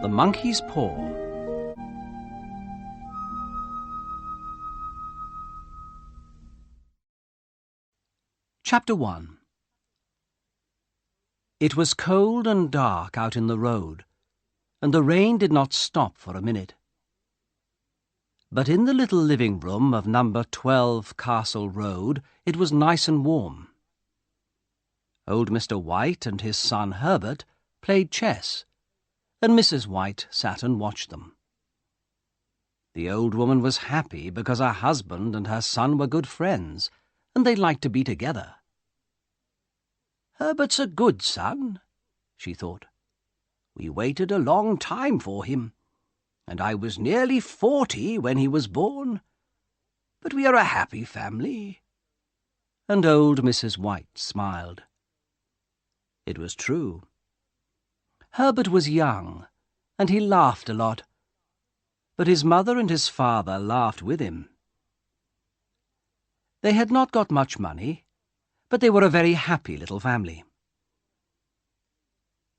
The Monkey's Paw. Chapter 1. It was cold and dark out in the road, and the rain did not stop for a minute. But in the little living room of number 12 Castle Road it was nice and warm. Old Mr. White and his son Herbert played chess, and Mrs. White sat and watched them. The old woman was happy because her husband and her son were good friends, and they liked to be together. "Herbert's a good son," she thought. "We waited a long time for him, and I was nearly 40 when he was born. But we are a happy family." And old Mrs. White smiled. It was true. Herbert was young, and he laughed a lot, but his mother and his father laughed with him. They had not got much money, but they were a very happy little family.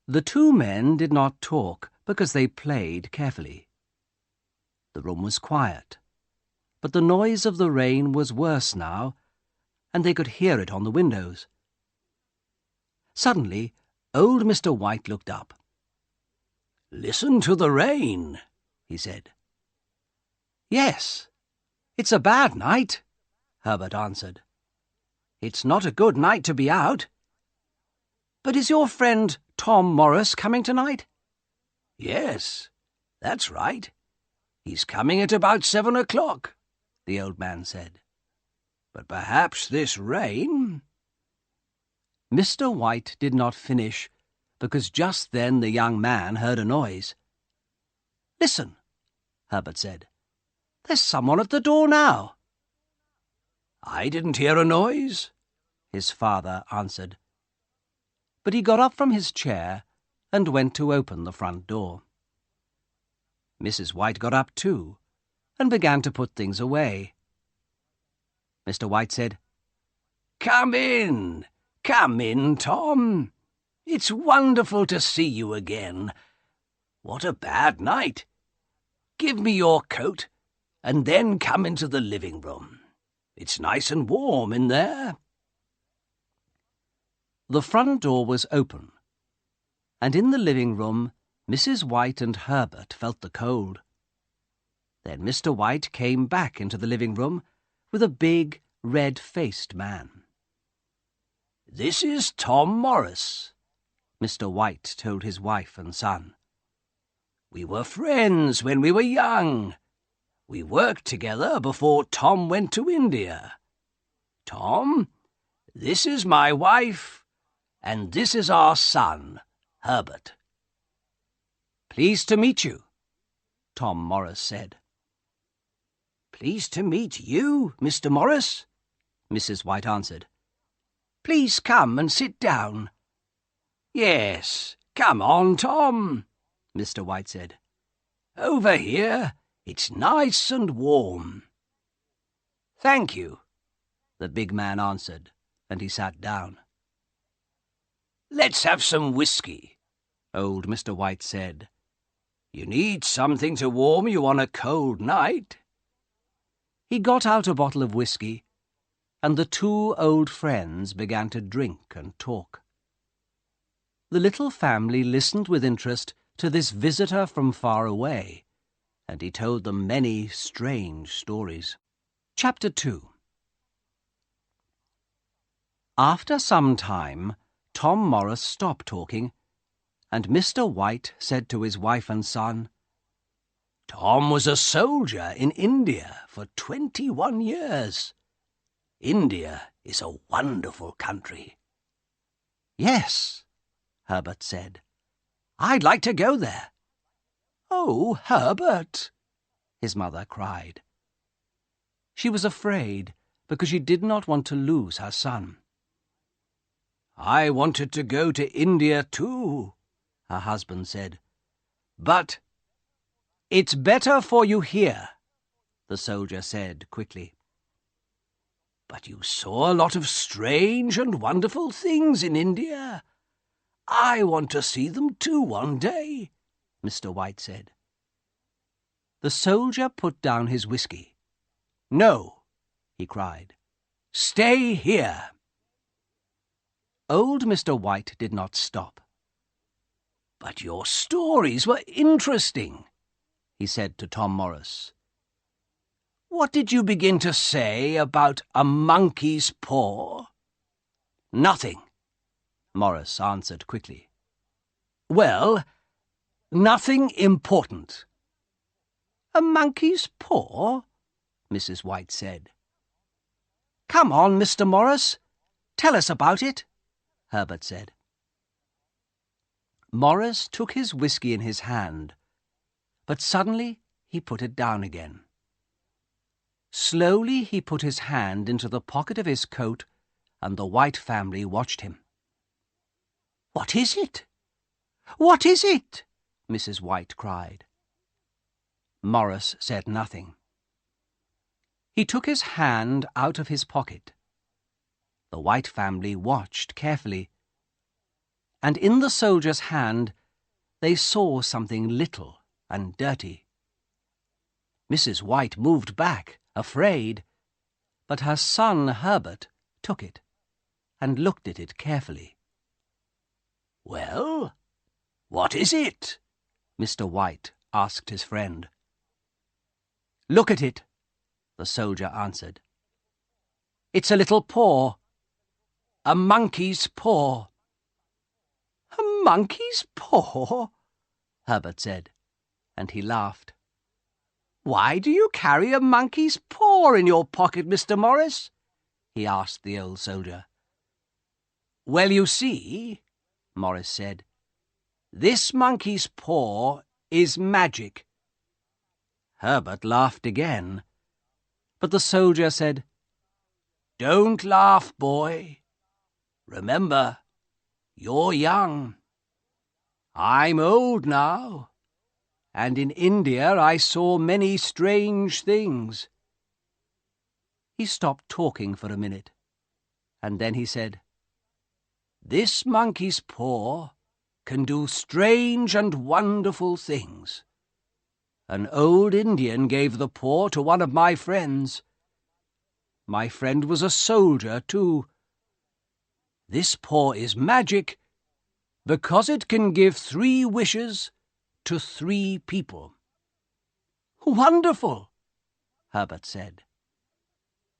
The two men did not talk because they played carefully. The room was quiet, but the noise of the rain was worse now, and they could hear it on the windows. Suddenly, old Mr. White looked up. "Listen to the rain," he said. "Yes, it's a bad night," Herbert answered. "It's not a good night to be out. But is your friend Tom Morris coming tonight?" "Yes, that's right. He's coming at about 7 o'clock, the old man said. But perhaps this rain—" Mr. White did not finish, because just then the young man heard a noise. "Listen," Herbert said. "There's someone at the door now." "I didn't hear a noise," his father answered. But he got up from his chair and went to open the front door. Mrs. White got up too, and began to put things away. Mr. White said, Come in, Tom. It's wonderful to see you again. What a bad night. Give me your coat, and then come into the living room. It's nice and warm in there." The front door was open, and in the living room Mrs. White and Herbert felt the cold. Then Mr. White came back into the living room with a big, red-faced man. "This is Tom Morris," Mr. White told his wife and son. "We were friends when we were young. We worked together before Tom went to India. Tom, this is my wife, and this is our son, Herbert." "Pleased to meet you," Tom Morris said. "Pleased to meet you, Mr. Morris," Mrs. White answered. "Please come and sit down." "Yes, come on, Tom," Mr. White said. "Over here, it's nice and warm." "Thank you," the big man answered, and he sat down. "Let's have some whiskey," old Mr. White said. "You need something to warm you on a cold night." He got out a bottle of whiskey, and the two old friends began to drink and talk. The little family listened with interest to this visitor from far away, and he told them many strange stories. Chapter 2. After some time, Tom Morris stopped talking, and Mr. White said to his wife and son, "Tom was a soldier in India for 21 years. India is a wonderful country." "Yes," Herbert said. "I'd like to go there." "Oh, Herbert!" his mother cried. She was afraid because she did not want to lose her son. "I wanted to go to India too," her husband said. "But—" "It's better for you here," the soldier said quickly. "But you saw a lot of strange and wonderful things in India. I want to see them too one day," Mr. White said. The soldier put down his whiskey. "No," he cried. "Stay here." Old Mr. White did not stop. "But your stories were interesting," he said to Tom Morris. "What did you begin to say about a monkey's paw?" "Nothing," Morris answered quickly. "Well, nothing important." "A monkey's paw?" Mrs. White said. "Come on, Mr. Morris. Tell us about it," Herbert said. Morris took his whiskey in his hand, but suddenly he put it down again. Slowly he put his hand into the pocket of his coat, and the White family watched him. "What is it? What is it?" Mrs. White cried. Morris said nothing. He took his hand out of his pocket. The White family watched carefully, and in the soldier's hand they saw something little and dirty. Mrs. White moved back, afraid, but her son Herbert took it and looked at it carefully. "Well, what is it?" Mr. White asked his friend. "Look at it," the soldier answered. "It's a little paw. A monkey's paw." "A monkey's paw?" Herbert said, and he laughed. "Why do you carry a monkey's paw in your pocket, Mr. Morris?" he asked the old soldier. "Well, you see," Morris said, "this monkey's paw is magic." Herbert laughed again, but the soldier said, "Don't laugh, boy. Remember, you're young. I'm old now, and in India I saw many strange things." He stopped talking for a minute, and then he said, "This monkey's paw can do strange and wonderful things. An old Indian gave the paw to one of my friends. My friend was a soldier, too. This paw is magic because it can give 3 wishes to 3 people." "Wonderful," Herbert said.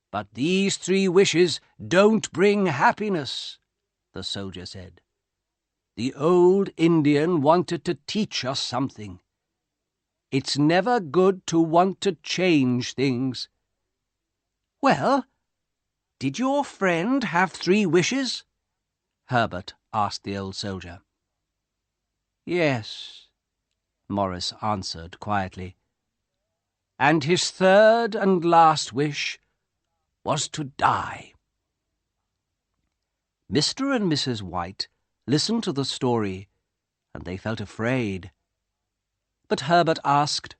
"But these 3 wishes don't bring happiness," the soldier said. "The old Indian wanted to teach us something. It's never good to want to change things." "Well, did your friend have 3 wishes?" Herbert asked the old soldier. "Yes," Morris answered quietly. "And his 3rd and last wish was to die." Mr. and Mrs. White listened to the story, and they felt afraid. But Herbert asked,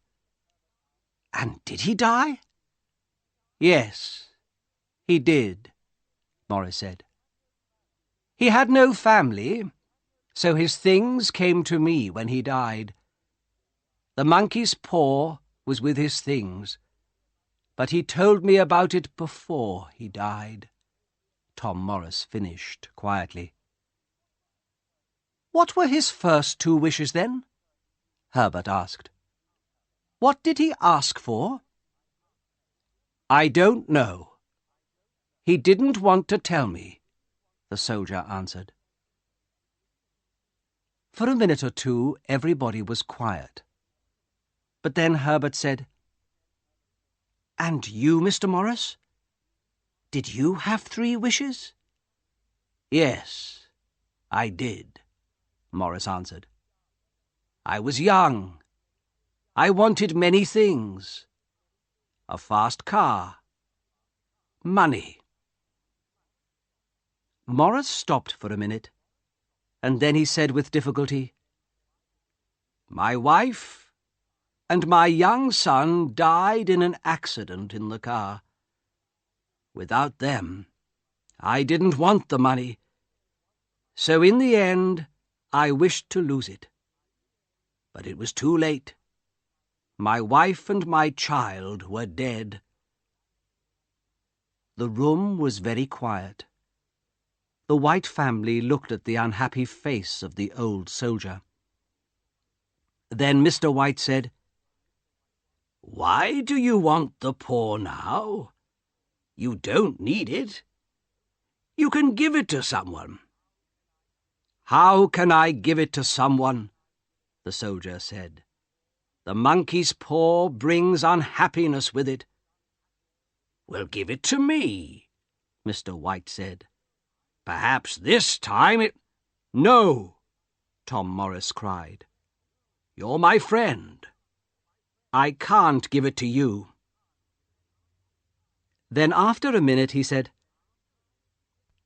"And did he die?" "Yes, he did," Morris said. "He had no family, so his things came to me when he died. The monkey's paw was with his things, but he told me about it before he died," Tom Morris finished quietly. "What were his first 2 wishes, then?" Herbert asked. "What did he ask for?" "I don't know. He didn't want to tell me," the soldier answered. For a minute or two, everybody was quiet. But then Herbert said, "And you, Mr. Morris? Did you have 3 wishes?" "Yes, I did," Morris answered. "I was young. I wanted many things. A fast car. Money." Morris stopped for a minute, and then he said with difficulty, "My wife and my young son died in an accident in the car. Without them, I didn't want the money, so in the end I wished to lose it. But it was too late. My wife and my child were dead. The room was very quiet. The White family looked at the unhappy face of the old soldier. Then Mr. White said, "Why do you want the paw now? You don't need it. You can give it to someone." "How can I give it to someone?" the soldier said. "The monkey's paw brings unhappiness with it." "Well, give it to me," Mr. White said. "Perhaps this time it—" "No," Tom Morris cried. "You're my friend. I can't give it to you." Then after a minute he said,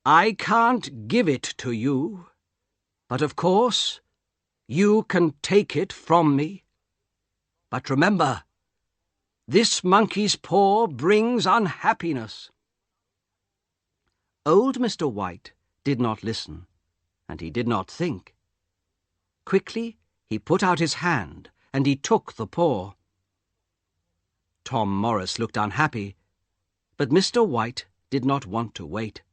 "I can't give it to you, but of course you can take it from me. But remember, this monkey's paw brings unhappiness." Old Mr. White did not listen, and he did not think. Quickly he put out his hand, and he took the paw. Tom Morris looked unhappy, but Mr. White did not want to wait.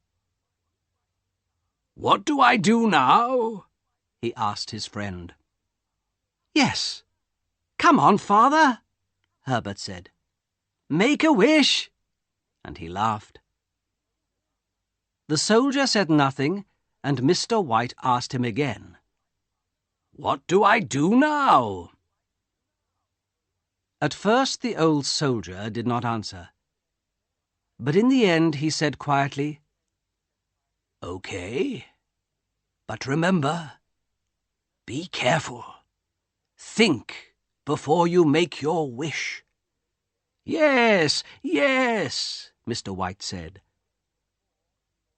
"What do I do now?" he asked his friend. "Yes, come on, father," Herbert said. "Make a wish," and he laughed. The soldier said nothing, and Mr. White asked him again, "What do I do now?" At first the old soldier did not answer, but in the end he said quietly, "Okay, but remember, be careful. Think before you make your wish." "Yes, yes," Mr. White said.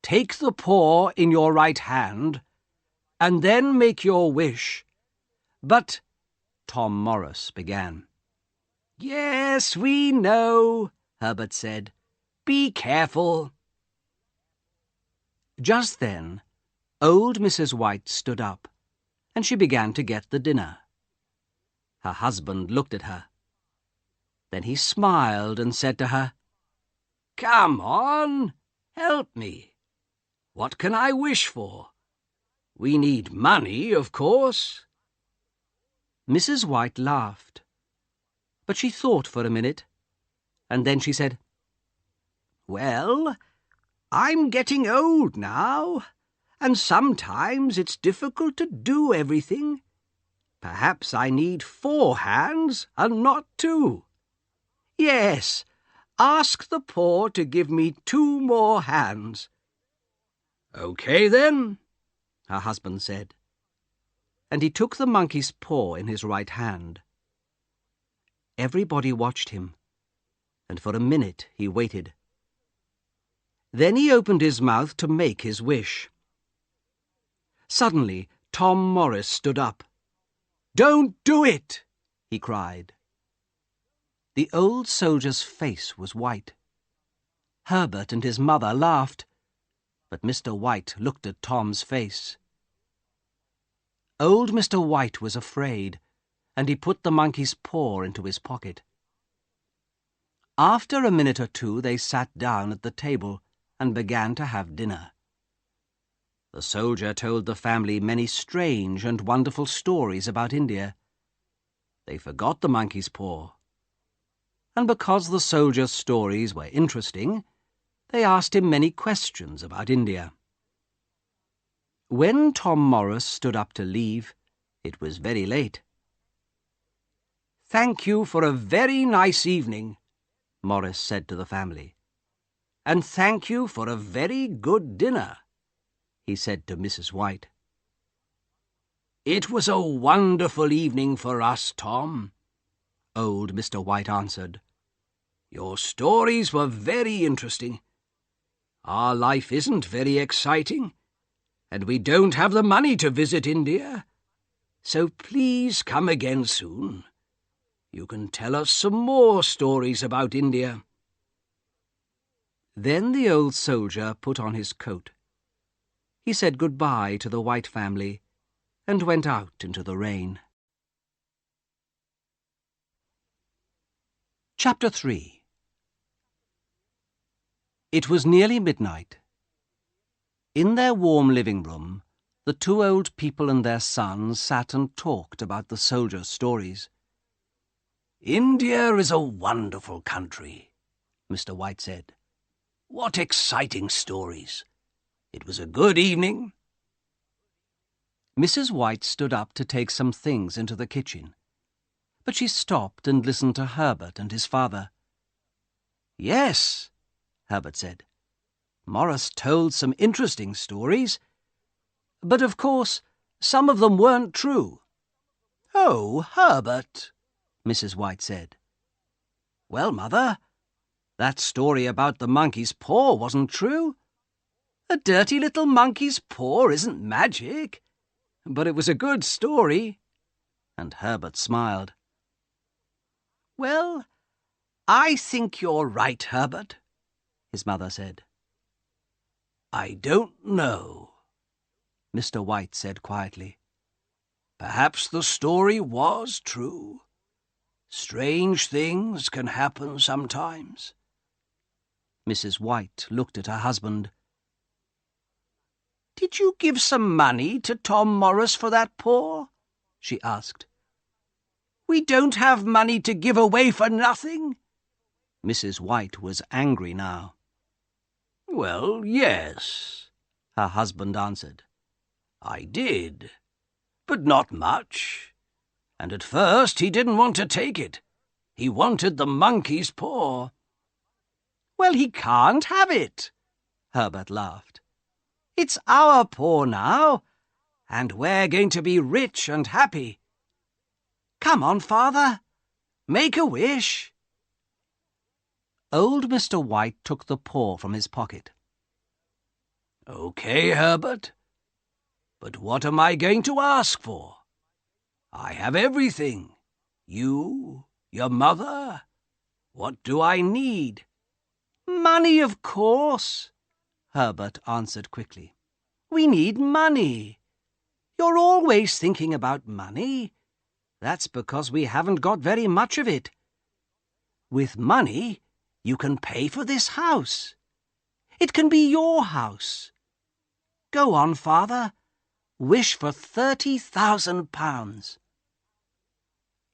"Take the paw in your right hand, and then make your wish. But—" Tom Morris began. "Yes, we know," Herbert said. "Be careful." Just then, old Mrs. White stood up, and she began to get the dinner. Her husband looked at her. Then he smiled and said to her, "Come on, help me. What can I wish for? We need money, of course." Mrs. White laughed, but she thought for a minute, and then she said, "Well, I'm getting old now, and sometimes it's difficult to do everything. Perhaps I need 4 hands and not 2. Yes, ask the paw to give me 2 more hands." "Okay, then," her husband said, and he took the monkey's paw in his right hand. Everybody watched him, and for a minute he waited. Then he opened his mouth to make his wish. Suddenly, Tom Morris stood up. "Don't do it!" he cried. The old soldier's face was white. Herbert and his mother laughed, but Mr. White looked at Tom's face. Old Mr. White was afraid, and he put the monkey's paw into his pocket. After a minute or two they sat down at the table and began to have dinner. The soldier told the family many strange and wonderful stories about India. They forgot the monkey's paw, and because the soldier's stories were interesting, they asked him many questions about India. When Tom Morris stood up to leave, it was very late. "Thank you for a very nice evening," Morris said to the family. "And thank you for a very good dinner," he said to Mrs. White. "It was a wonderful evening for us, Tom," old Mr. White answered. "Your stories were very interesting. Our life isn't very exciting, and we don't have the money to visit India. So please come again soon. You can tell us some more stories about India." Then the old soldier put on his coat. He said goodbye to the White family and went out into the rain. Chapter 3. It was nearly midnight. In their warm living room, the two old people and their son sat and talked about the soldiers' stories. "India is a wonderful country," Mr. White said. "What exciting stories! It was a good evening." Mrs. White stood up to take some things into the kitchen, but she stopped and listened to Herbert and his father. "Yes," Herbert said, "Morris told some interesting stories, but of course some of them weren't true." "Oh, Herbert," Mrs. White said. "Well, Mother, that story about the monkey's paw wasn't true. A dirty little monkey's paw isn't magic, but it was a good story." And Herbert smiled. "Well, I think you're right, Herbert," his mother said. "I don't know," Mr. White said quietly. "Perhaps the story was true. Strange things can happen sometimes." Mrs. White looked at her husband. "Did you give some money to Tom Morris for that paw?" she asked. "We don't have money to give away for nothing." Mrs. White was angry now. "Well, yes," her husband answered. "I did, but not much. And at first he didn't want to take it. He wanted the monkey's paw." "Well, he can't have it," Herbert laughed. "It's our paw now, and we're going to be rich and happy. Come on, Father, make a wish." Old Mr. White took the paw from his pocket. "Okay, Herbert, but what am I going to ask for? I have everything. You, your mother. What do I need?" "Money, of course," Herbert answered quickly. "We need money. You're always thinking about money. That's because we haven't got very much of it. With money, you can pay for this house. It can be your house. Go on, Father. Wish for £30,000.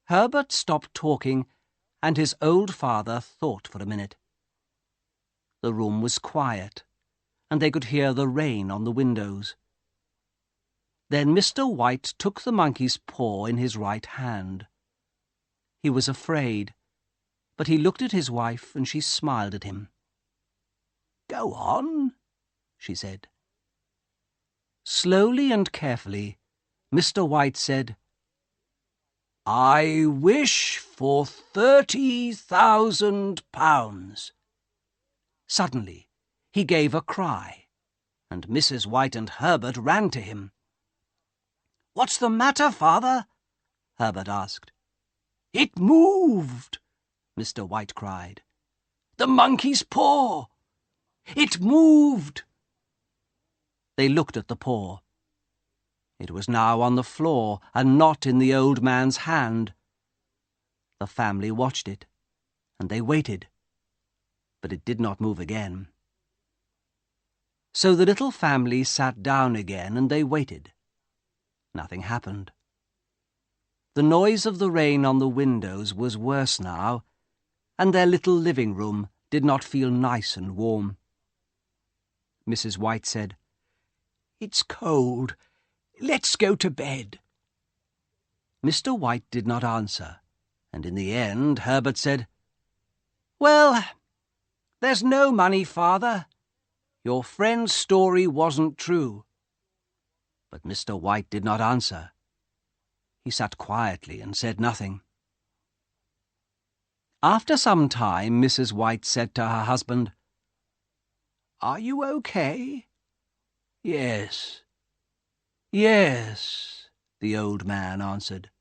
Herbert stopped talking, and his old father thought for a minute. The room was quiet, and they could hear the rain on the windows. Then Mr. White took the monkey's paw in his right hand. He was afraid, but he looked at his wife and she smiled at him. "Go on," she said. Slowly and carefully, Mr. White said, "I wish for £30,000. Suddenly, he gave a cry, and Mrs. White and Herbert ran to him. "What's the matter, Father?" Herbert asked. "It moved," Mr. White cried. "The monkey's paw! It moved!" They looked at the paw. It was now on the floor and not in the old man's hand. The family watched it, and they waited, but it did not move again. So the little family sat down again and they waited. Nothing happened. The noise of the rain on the windows was worse now, and their little living room did not feel nice and warm. Mrs. White said, "It's cold. Let's go to bed." Mr. White did not answer, and in the end Herbert said, "Well, there's no money, Father. Your friend's story wasn't true." But Mr. White did not answer. He sat quietly and said nothing. After some time, Mrs. White said to her husband, "Are you okay?" "Yes, yes," the old man answered.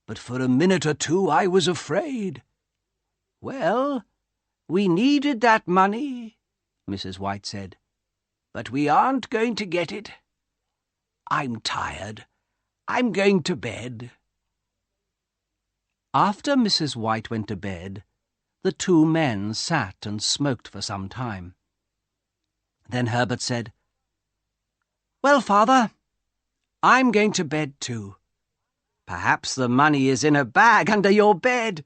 "But for a minute or two I was afraid." "Well, we needed that money," Mrs. White said, "but we aren't going to get it. I'm tired. I'm going to bed." After Mrs. White went to bed, The two men sat and smoked for some time. Then Herbert said, "Well, Father, I'm going to bed too. Perhaps the money is in a bag under your bed.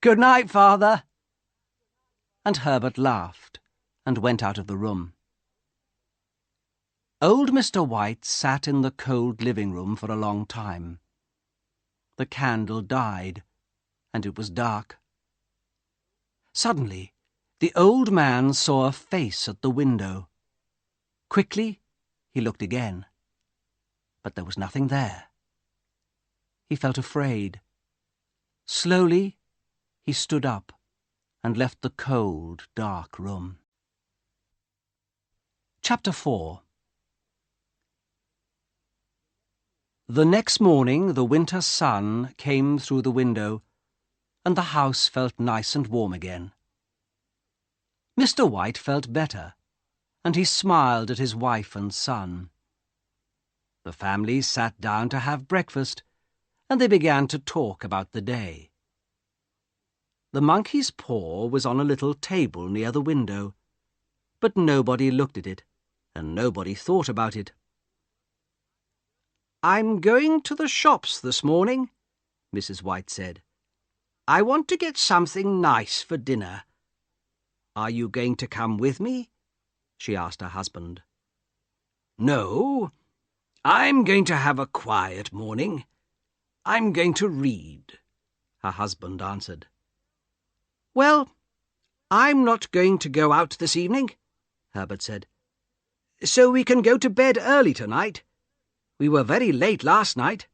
Good night, Father." And Herbert laughed and went out of the room. Old Mr. White sat in the cold living room for a long time. The candle died, and it was dark. Suddenly, the old man saw a face at the window. Quickly, he looked again, but there was nothing there. He felt afraid. Slowly, he stood up and left the cold, dark room. Chapter 4. The next morning the winter sun came through the window, and the house felt nice and warm again. Mr. White felt better, and he smiled at his wife and son. The family sat down to have breakfast, and they began to talk about the day. The monkey's paw was on a little table near the window, but nobody looked at it, and nobody thought about it. "I'm going to the shops this morning," Mrs. White said. "I want to get something nice for dinner. Are you going to come with me?" she asked her husband. "No, I'm going to have a quiet morning. I'm going to read," her husband answered. "Well, I'm not going to go out this evening," Herbert said. "So we can go to bed early tonight. We were very late last night."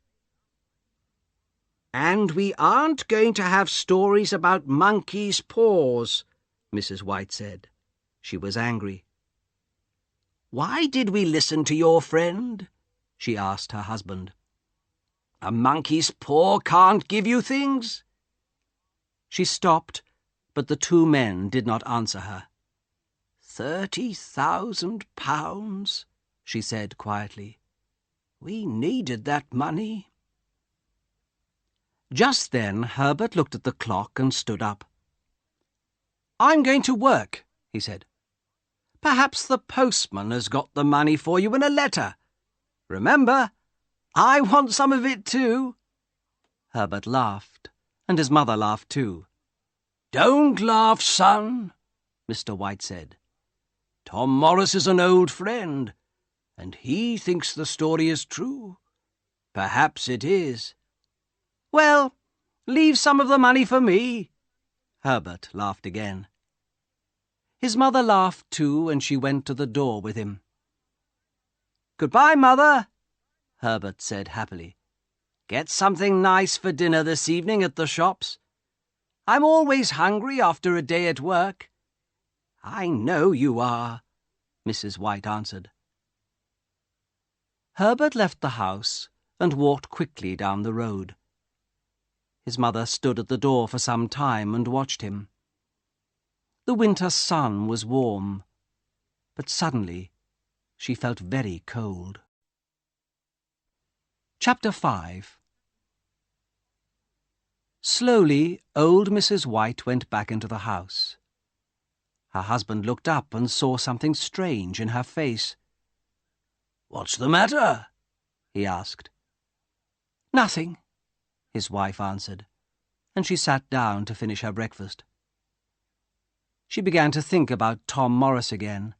"And we aren't going to have stories about monkeys' paws," Mrs. White said. She was angry. "Why did we listen to your friend?" she asked her husband. "A monkey's paw can't give you things." She stopped, but the two men did not answer her. £30,000, she said quietly. "We needed that money." Just then Herbert looked at the clock and stood up. "I'm going to work," he said. "Perhaps the postman has got the money for you in a letter. Remember, I want some of it too." Herbert laughed, and his mother laughed too. "Don't laugh, son," Mr. White said. "Tom Morris is an old friend, and he thinks the story is true. Perhaps it is." "Well, leave some of the money for me." Herbert laughed again. His mother laughed too, and she went to the door with him. "Goodbye, Mother," Herbert said happily. "Get something nice for dinner this evening at the shops. I'm always hungry after a day at work." "I know you are," Mrs. White answered. Herbert left the house and walked quickly down the road. His mother stood at the door for some time and watched him. The winter sun was warm, but suddenly she felt very cold. Chapter 5. Slowly, old Mrs. White went back into the house. Her husband looked up and saw something strange in her face. "What's the matter?" he asked. "Nothing," his wife answered, and she sat down to finish her breakfast. She began to think about Tom Morris again,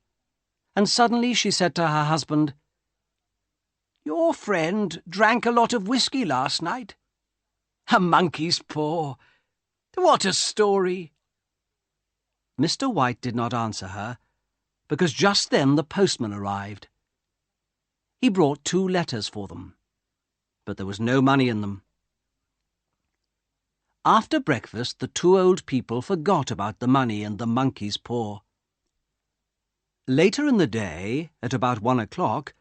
and suddenly she said to her husband, "Your friend drank a lot of whiskey last night. A monkey's paw. What a story!" Mr. White did not answer her, because just then the postman arrived. He brought 2 letters for them, but there was no money in them. After breakfast, the 2 old people forgot about the money and the monkey's paw. Later in the day, at about 1 o'clock,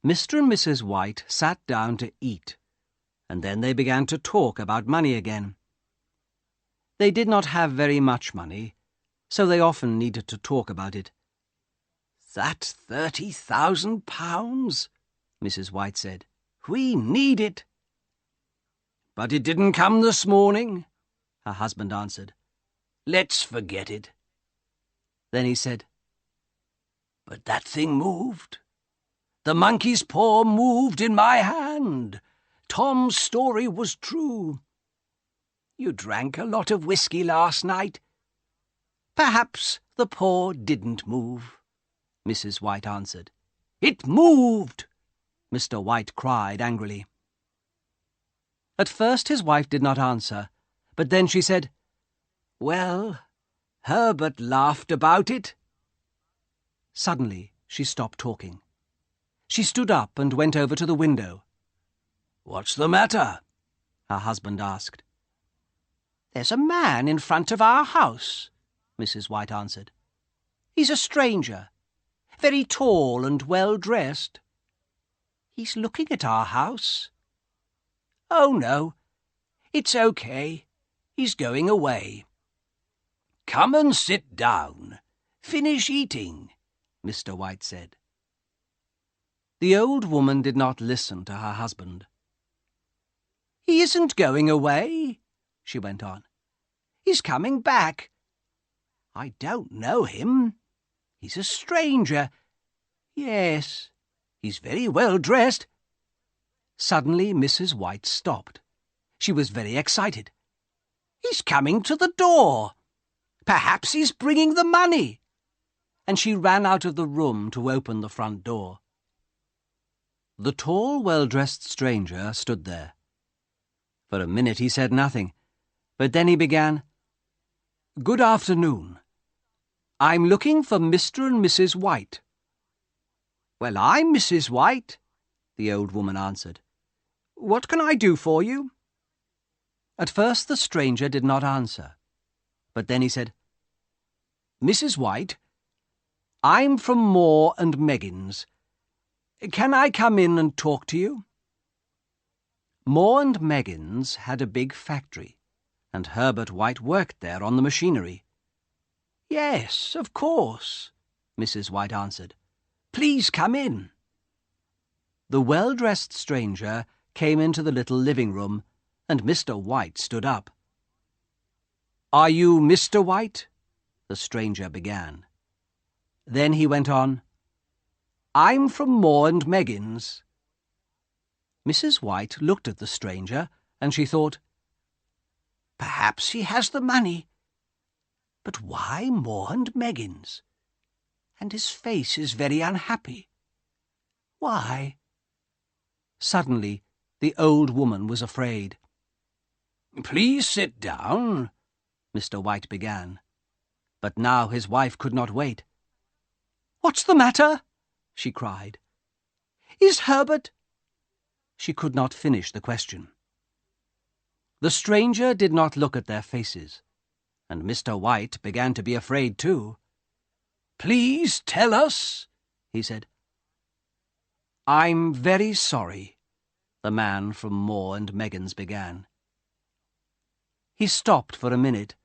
Mr. and Mrs. White sat down to eat, and then they began to talk about money again. They did not have very much money, so they often needed to talk about it. "That's £30,000, Mrs. White said. "We need it." "But it didn't come this morning," her husband answered. Let's forget it." Then he said, "But that thing moved. The monkey's paw moved in my hand. Tom's story was true. You drank a lot of whiskey last night. Perhaps the paw didn't move," Mrs. White answered. "It moved!" Mr. White cried angrily. At first his wife did not answer, but then she said, "Well, Herbert laughed about it." Suddenly she stopped talking. She stood up and went over to the window. "What's the matter?" her husband asked. "There's a man in front of our house," Mrs. White answered. "He's a stranger, very tall and well-dressed. He's looking at our house." "Oh, no, it's okay. He's going away." "Come and sit down. Finish eating," Mr. White said. The old woman did not listen to her husband. "He isn't going away," she went on. "He's coming back. I don't know him. He's a stranger. Yes, he's very well dressed." Suddenly Mrs. White stopped. She was very excited. "He's coming to the door. Perhaps he's bringing the money." And she ran out of the room to open the front door. The tall, well-dressed stranger stood there. For a minute he said nothing, but then he began, "Good afternoon. I'm looking for Mr. and Mrs. White." "Well, I'm Mrs. White," the old woman answered. "What can I do for you?" At first the stranger did not answer, but then he said, "Mrs. White, I'm from Moore and Meggins. Can I come in and talk to you?" Moore and Meggins had a big factory, and Herbert White worked there on the machinery. "Yes, of course," Mrs. White answered. "Please come in." The well-dressed stranger came into the little living room, and Mr. White stood up. "Are you Mr. White?" the stranger began. Then he went on, "I'm from Moore and Meggins." Mrs. White looked at the stranger, and she thought, "Perhaps he has the money. But why Moore and Meggins? And his face is very unhappy. Why?" Suddenly, the old woman was afraid. "Please sit down," Mr. White began. But now his wife could not wait. "What's the matter?" she cried. "Is Herbert—" She could not finish the question. The stranger did not look at their faces, and Mr. White began to be afraid too. "Please tell us," he said. "I'm very sorry," the man from Moore and Meggins began. He stopped for a minute,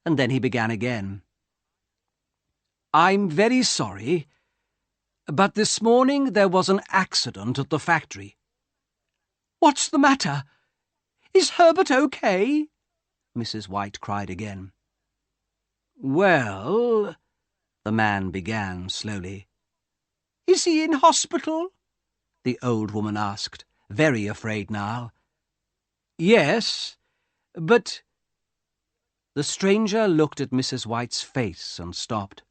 and then he began again. "I'm very sorry, but this morning there was an accident at the factory." "What's the matter? Is Herbert okay?" Mrs. White cried again. "Well," the man began slowly. "Is he in hospital?" the old woman asked, very afraid now. "Yes, but—" The stranger looked at Mrs. White's face and stopped.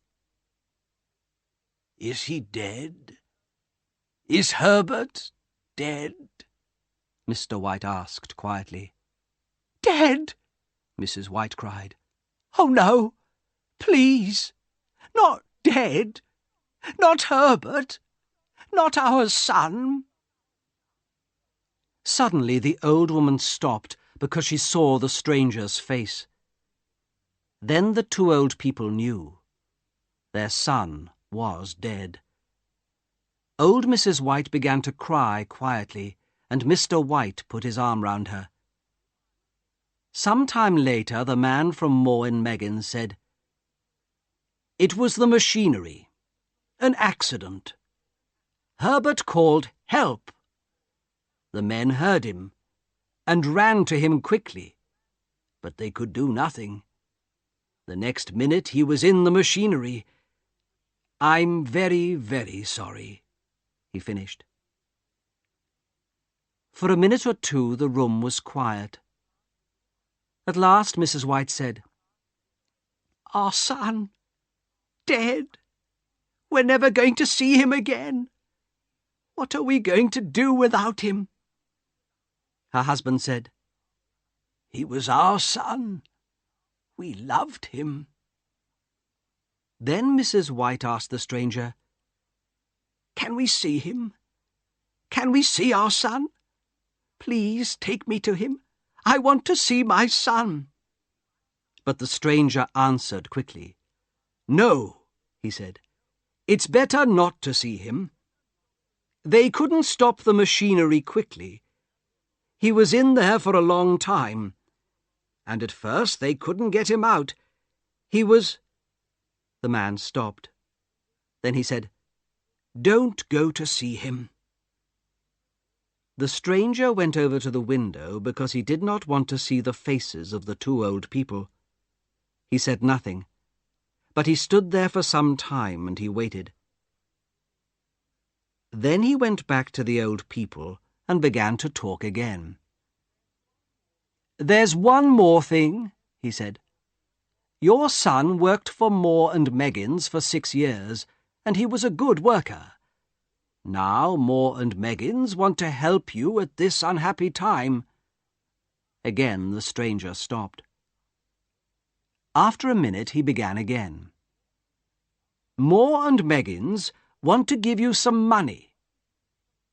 "Is he dead? Is Herbert dead?" Mr. White asked quietly. "Dead?" Mrs. White cried. "Oh, no! Please! Not dead! Not Herbert! Not our son!" Suddenly the old woman stopped because she saw the stranger's face. Then the two old people knew. Their son was dead. Old Mrs. White began to cry quietly, and Mr. White put his arm round her. Some time later the man from Moore and Meggins said, "It was the machinery. An accident. Herbert called help. The men heard him and ran to him quickly, but they could do nothing. The next minute he was in the machinery. "I'm very, very sorry," he finished. For a minute or two the room was quiet. At last Mrs. White said, "Our son, dead. We're never going to see him again. What are we going to do without him?" Her husband said, "He was our son. We loved him." Then Mrs. White asked the stranger, "Can we see him? Can we see our son? Please take me to him. I want to see my son." But the stranger answered quickly. "No," he said. "It's better not to see him. They couldn't stop the machinery quickly. He was in there for a long time, and at first they couldn't get him out. He was—" The man stopped. Then he said, "Don't go to see him." The stranger went over to the window because he did not want to see the faces of the two old people. He said nothing, but he stood there for some time and he waited. Then he went back to the old people and began to talk again. "There's one more thing," he said. "Your son worked for Moore and Meggins for 6 years, and he was a good worker. Now Moore and Meggins want to help you at this unhappy time." Again the stranger stopped. After a minute he began again. "Moore and Meggins want to give you some money."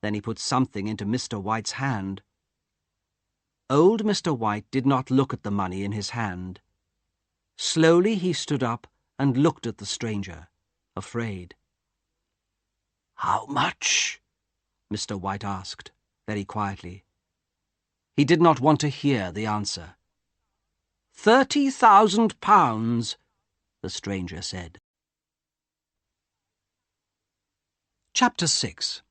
Then he put something into Mr. White's hand. Old Mr. White did not look at the money in his hand. Slowly he stood up and looked at the stranger, afraid. "How much?" Mr. White asked, very quietly. He did not want to hear the answer. £30,000, the stranger said. Chapter 6.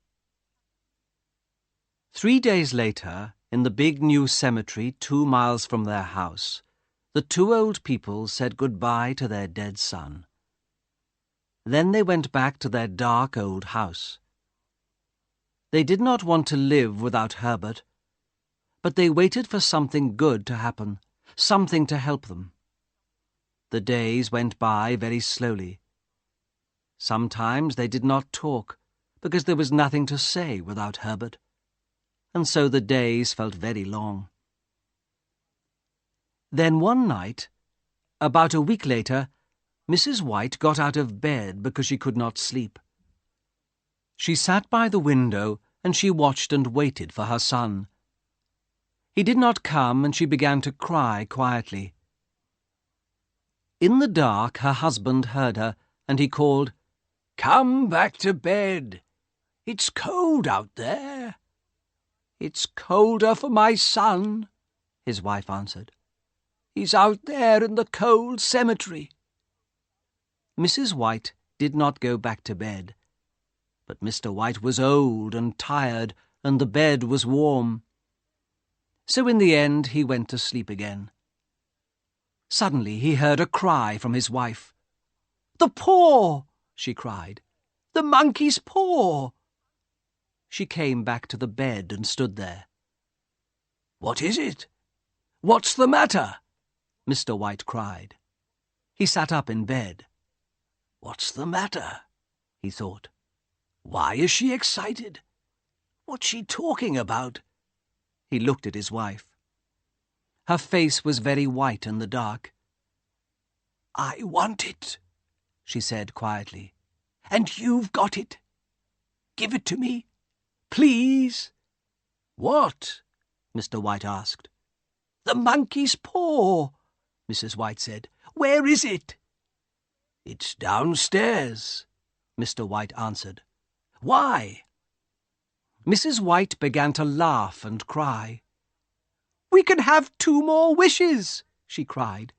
3 days later, in the big new cemetery 2 miles from their house, the two old people said goodbye to their dead son. Then they went back to their dark old house. They did not want to live without Herbert, but they waited for something good to happen, something to help them. The days went by very slowly. Sometimes they did not talk, because there was nothing to say without Herbert, and so the days felt very long. Then one night, about a week later, Mrs. White got out of bed because she could not sleep. She sat by the window and she watched and waited for her son. He did not come and she began to cry quietly. In the dark her husband heard her and he called, "Come back to bed. It's cold out there." "It's colder for my son," his wife answered. "He's out there in the cold cemetery." Mrs. White did not go back to bed, but Mr. White was old and tired, and the bed was warm. So in the end he went to sleep again. Suddenly he heard a cry from his wife. "The paw!" she cried. "The monkey's paw!" She came back to the bed and stood there. "What is it? What's the matter?" Mr. White cried. He sat up in bed. "What's the matter?" he thought. "Why is she excited? What's she talking about?" He looked at his wife. Her face was very white in the dark. "I want it," she said quietly. "And you've got it. Give it to me, please." "What?" Mr. White asked. "The monkey's paw," Mrs. White said. "Where is it?" "It's downstairs," Mr. White answered. "Why?" Mrs. White began to laugh and cry. "We can have 2 more wishes," she cried.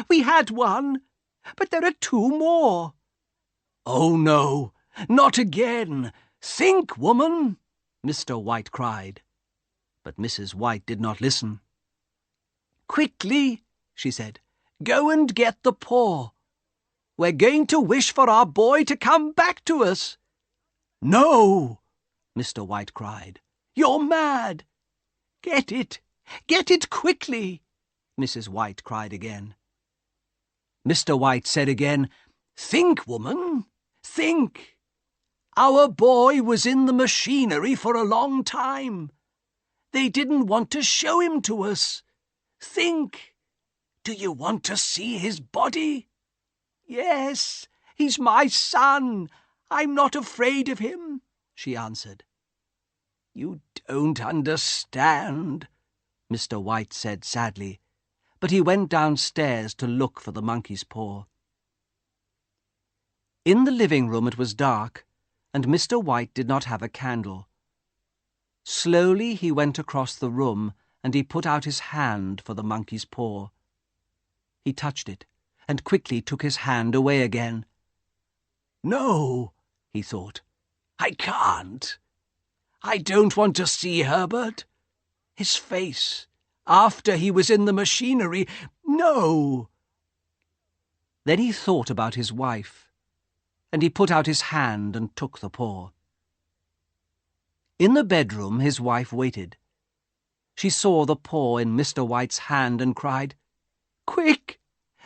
"We had 1, but there are 2 more." "Oh, no, not again! Think, woman!" Mr. White cried. But Mrs. White did not listen. "Quickly," she said. Go and get the paw. We're going to wish for our boy to come back to us." "No!" Mr. White cried. "You're mad!" "Get it! Get it quickly!" Mrs. White cried again. Mr. White said again, "Think, woman, think! Our boy was in the machinery for a long time. They didn't want to show him to us. Think! Do you want to see his body?" "Yes, he's my son. I'm not afraid of him," she answered. "You don't understand," Mr. White said sadly, but he went downstairs to look for the monkey's paw. In the living room it was dark, and Mr. White did not have a candle. Slowly he went across the room, and he put out his hand for the monkey's paw. He touched it, and quickly took his hand away again. "No," he thought, "I can't. I don't want to see Herbert. His face, after he was in the machinery, no." Then he thought about his wife, and he put out his hand and took the paw. In the bedroom his wife waited. She saw the paw in Mr. White's hand and cried, "Quick!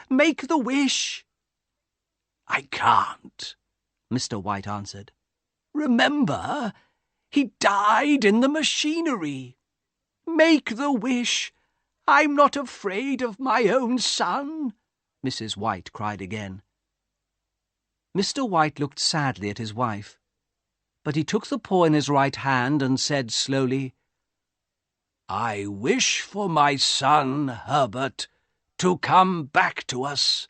Make the wish!" "I can't," Mr. White answered. "Remember, he died in the machinery. Make the wish! I'm not afraid of my own son," Mrs. White cried again. Mr. White looked sadly at his wife, but he took the paw in his right hand and said slowly, "I wish for my son, Herbert, to come back to us."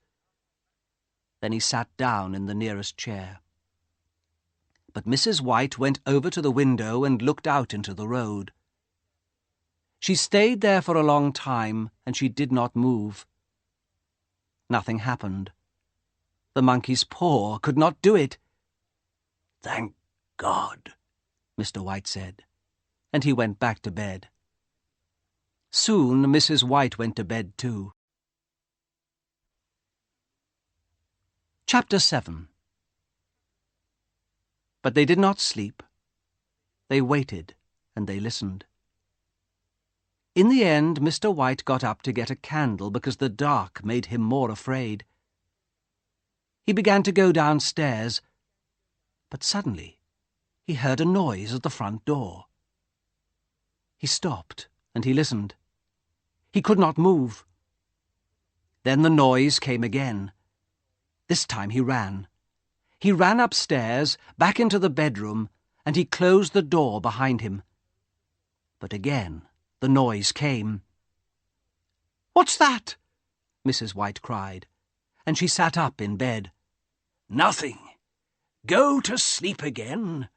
Then he sat down in the nearest chair. But Mrs. White went over to the window and looked out into the road. She stayed there for a long time, and she did not move. Nothing happened. The monkey's paw could not do it. "Thank God," Mr. White said, and he went back to bed. Soon Mrs. White went to bed too. Chapter 7. But they did not sleep. They waited, and they listened. In the end, Mr. White got up to get a candle because the dark made him more afraid. He began to go downstairs, but suddenly he heard a noise at the front door. He stopped, and he listened. He could not move. Then the noise came again. This time he ran. He ran upstairs, back into the bedroom, and he closed the door behind him. But again the noise came. "What's that?" Mrs. White cried, and she sat up in bed. "Nothing. Go to sleep again,"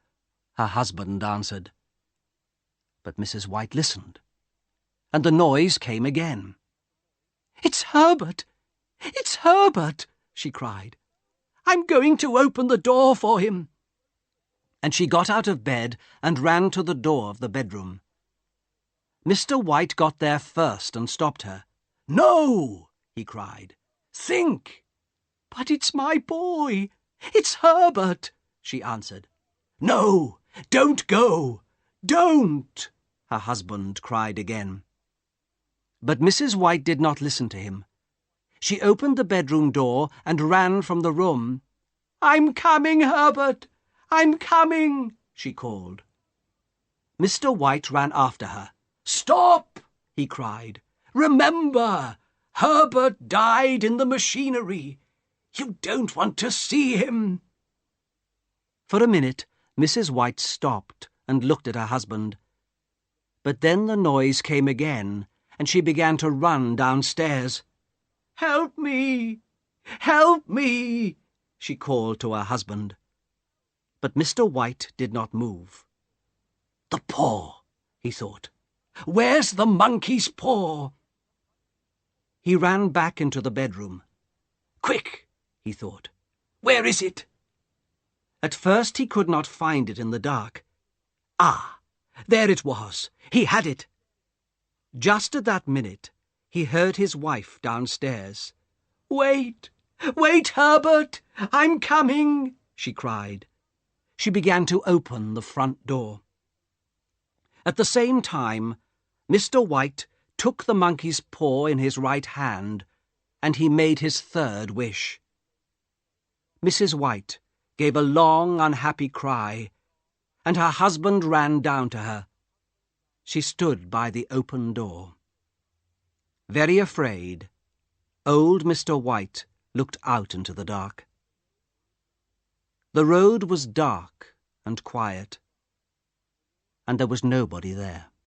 her husband answered. But Mrs. White listened, and the noise came again. "It's Herbert! It's Herbert!" she cried. "I'm going to open the door for him." And she got out of bed and ran to the door of the bedroom. Mr. White got there first and stopped her. "No!" he cried. "Think!" "But it's my boy! It's Herbert!" she answered. "No! Don't go! Don't!" her husband cried again. But Mrs. White did not listen to him. She opened the bedroom door and ran from the room. "I'm coming, Herbert! I'm coming!" she called. Mr. White ran after her. "Stop!" he cried. "Remember, Herbert died in the machinery. You don't want to see him." For a minute, Mrs. White stopped and looked at her husband. But then the noise came again, and she began to run downstairs. "Help me! Help me!" she called to her husband. But Mr. White did not move. "The paw," he thought. "Where's the monkey's paw?" He ran back into the bedroom. "Quick!" he thought. "Where is it?" At first he could not find it in the dark. Ah, there it was. He had it. Just at that minute, he heard his wife downstairs. Wait! Wait, Herbert! I'm coming!" she cried. She began to open the front door. At the same time, Mr. White took the monkey's paw in his right hand, and he made his third wish. Mrs. White gave a long, unhappy cry, and her husband ran down to her. She stood by the open door. Very afraid, old Mr. White looked out into the dark. The road was dark and quiet, and there was nobody there.